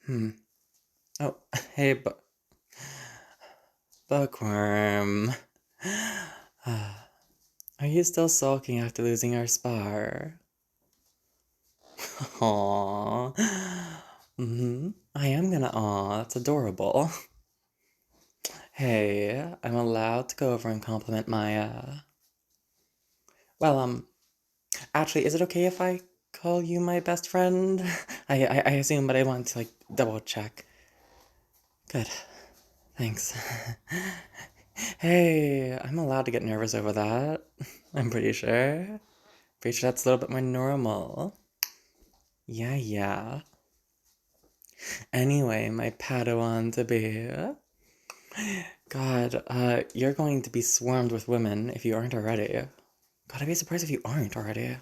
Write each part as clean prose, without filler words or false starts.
Hmm. Oh, hey, Bookworm. Are you still sulking after losing our spar? Aww. I am gonna aw, that's adorable. Hey, I'm allowed to go over and compliment my, well, actually, is it okay if I call you my best friend? I assume, but I want to, like, double check. Good. Thanks. Hey, I'm allowed to get nervous over that. I'm pretty sure. Pretty sure that's a little bit more normal. Yeah, yeah. Anyway, my Padawan to be. God, you're going to be swarmed with women if you aren't already. God, I'd be surprised if you aren't already.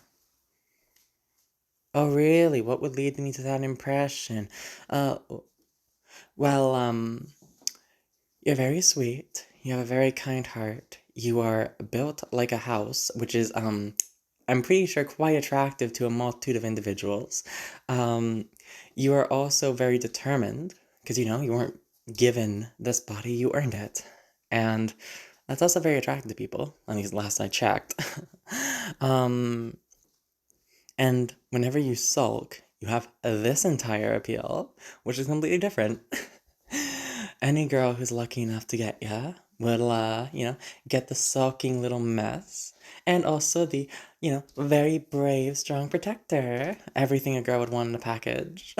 Oh, really? What would lead me to that impression? Uh, well, you're very sweet. You have a very kind heart. You are built like a house, which is, I'm pretty sure quite attractive to a multitude of individuals. Um, you are also very determined, because you weren't given this body, you earned it. And that's also very attractive to people, at least last I checked. um, and whenever you sulk, you have this entire appeal, which is completely different. Any girl who's lucky enough to get ya will, get the sulking little mess. And also the, very brave, strong protector. Everything a girl would want in a package.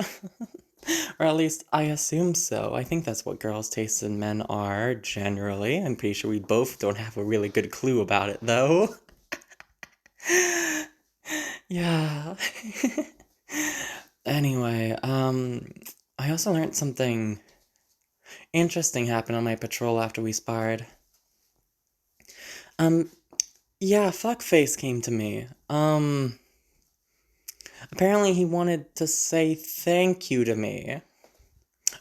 Or at least I assume so. I think that's what girls' tastes in men are, generally. I'm pretty sure we both don't have a really good clue about it, though. Yeah. Anyway, I also learned something interesting happened on my patrol after we sparred. Um, yeah, fuckface came to me. Apparently he wanted to say thank you to me.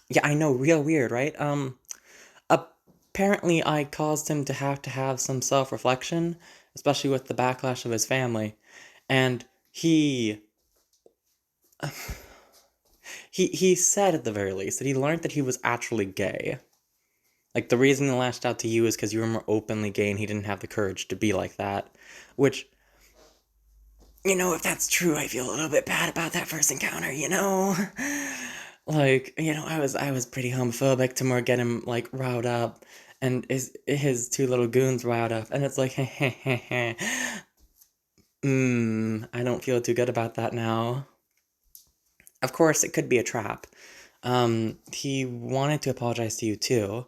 Yeah, I know, real weird, right? Apparently I caused him to have some self-reflection, especially with the backlash of his family. And he said at the very least that he learned that he was actually gay. Like, the reason he lashed out to you is because you were more openly gay and he didn't have the courage to be like that. Which, if that's true, I feel a little bit bad about that first encounter. Like, I was pretty homophobic to more get him, like, riled up, and his two little goons riled up, and it's like, heh. I don't feel too good about that now. Of course, it could be a trap. He wanted to apologize to you too,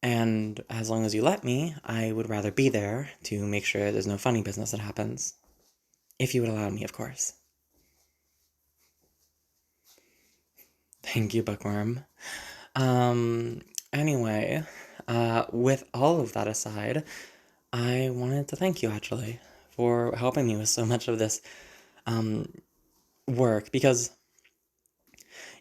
and as long as you let me, I would rather be there to make sure there's no funny business that happens. If you would allow me, of course. Thank you, Bookworm. Anyway, with all of that aside, I wanted to thank you, actually, for helping me with so much of this, work, because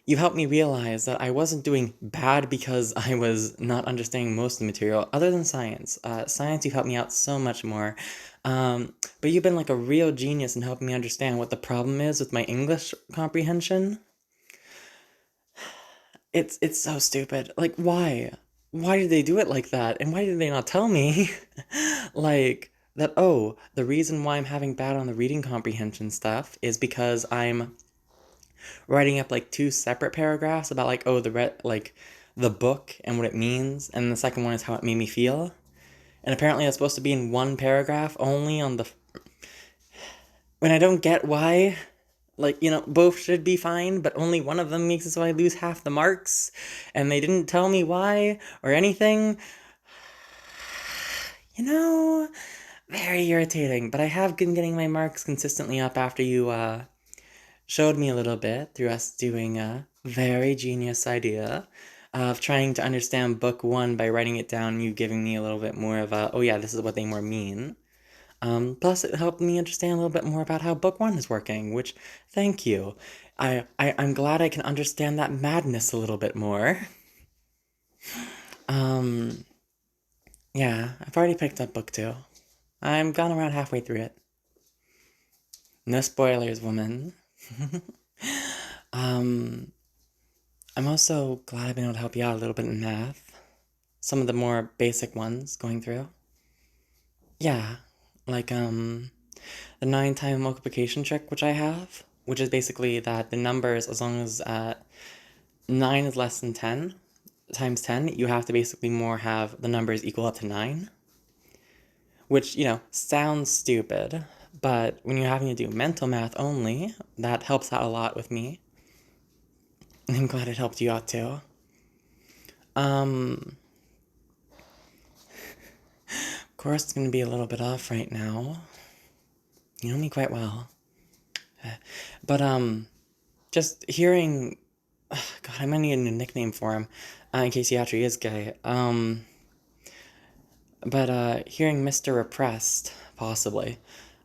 you helped me realize that I wasn't doing bad because I was not understanding most of the material, other than science. Science, you helped me out so much more. But you've been like a real genius in helping me understand what the problem is with my English comprehension. It's so stupid. Like, why? Why did they do it like that? And why did they not tell me? Like, that, oh, the reason why I'm having bad on the reading comprehension stuff is because I'm writing up like two separate paragraphs about like, oh, the book and what it means, and the second one is how it made me feel. And apparently that's supposed to be in one paragraph only on the when I don't get why, like, both should be fine, but only one of them makes it so I lose half the marks, and they didn't tell me why or anything. You know, Very irritating, but I have been getting my marks consistently up after you, showed me a little bit through us doing a very genius idea of trying to understand book one by writing it down, you giving me a little bit more of a, oh yeah, this is what they more mean. Plus, it helped me understand a little bit more about how book one is working, which, thank you. I'm glad I can understand that madness a little bit more. Um, yeah, I've already picked up book two. I'm gone around halfway through it. No spoilers, woman. um, I'm also glad I've been able to help you out a little bit in math. Some of the more basic ones going through. Yeah, like, the 9-time multiplication trick, which I have, which is basically that the numbers, as long as 9 is less than 10 times 10, you have to basically more have the numbers equal up to 9, which, sounds stupid, but when you're having to do mental math only, that helps out a lot with me. I'm glad it helped you out too. Of course, it's gonna be a little bit off right now. You know me quite well. But, just hearing. God, I might need a new nickname for him, in case he actually is gay. But hearing Mr. Repressed, possibly,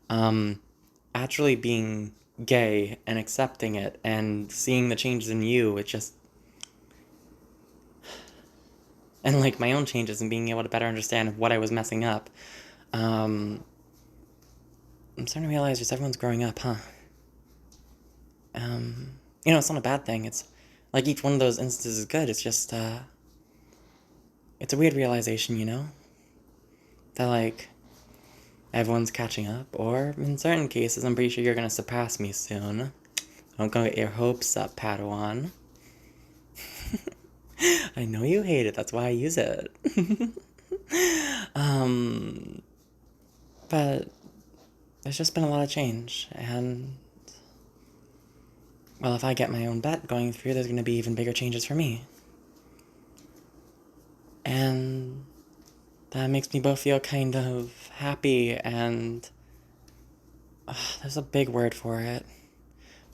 actually being gay and accepting it and seeing the changes in you, it just. And like my own changes and being able to better understand what I was messing up. I'm starting to realize just everyone's growing up, huh? It's not a bad thing. It's like each one of those instances is good. It's just, it's a weird realization, that like everyone's catching up, or in certain cases, I'm pretty sure you're gonna surpass me soon. Don't go get your hopes up, Padawan. I know you hate it, that's why I use it. But there's just been a lot of change, and well, if I get my own bet going through, there's gonna be even bigger changes for me. And that makes me both feel kind of happy and there's a big word for it.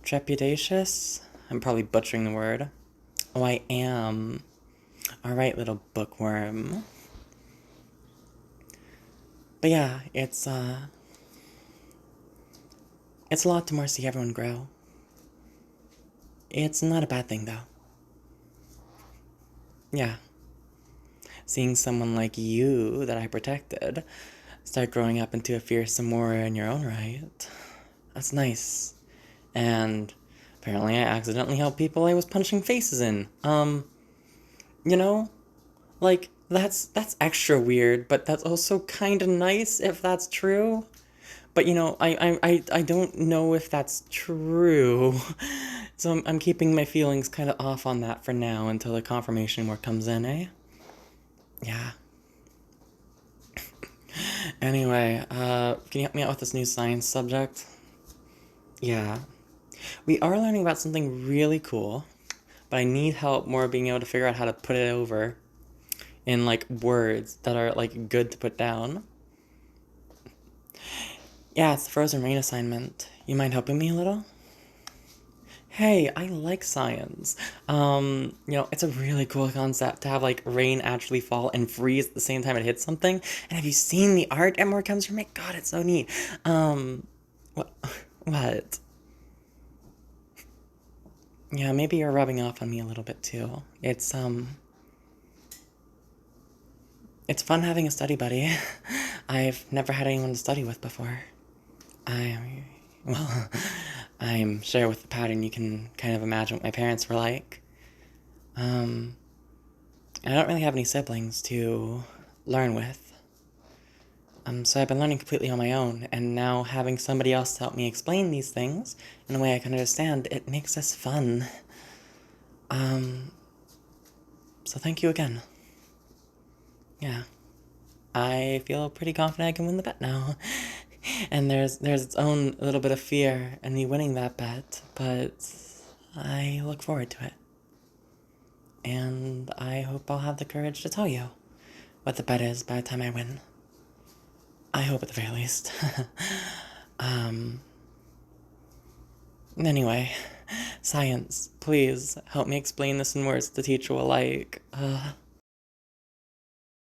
Trepidatious? I'm probably butchering the word. Oh, I am. Alright, little bookworm. But yeah, it's a lot to more see everyone grow. It's not a bad thing, though. Yeah. Seeing someone like you, that I protected, start growing up into a fearsome warrior in your own right. That's nice. And apparently I accidentally helped people I was punching faces in. Like, that's extra weird, but that's also kind of nice if that's true. But I don't know if that's true. So I'm keeping my feelings kind of off on that for now until the confirmation work comes in, eh? Yeah. Anyway, can you help me out with this new science subject? Yeah. We are learning about something really cool, but I need help more being able to figure out how to put it over in like words that are like good to put down. Yeah, it's the frozen rain assignment. You mind helping me a little? Hey, I like science. It's a really cool concept to have like rain actually fall and freeze at the same time it hits something. And have you seen the art M4F comes from it? God, it's so neat. What? What? Yeah, maybe you're rubbing off on me a little bit too. It's fun having a study buddy. I've never had anyone to study with before. Well, I'm sure with the pattern you can kind of imagine what my parents were like. I don't really have any siblings to learn with. So I've been learning completely on my own, and now having somebody else to help me explain these things in a way I can understand, it makes this fun. So thank you again. Yeah. I feel pretty confident I can win the bet now. And there's its own little bit of fear in me winning that bet, but I look forward to it. And I hope I'll have the courage to tell you what the bet is by the time I win. I hope at the very least. Anyway, science, please help me explain this in words the teacher will like.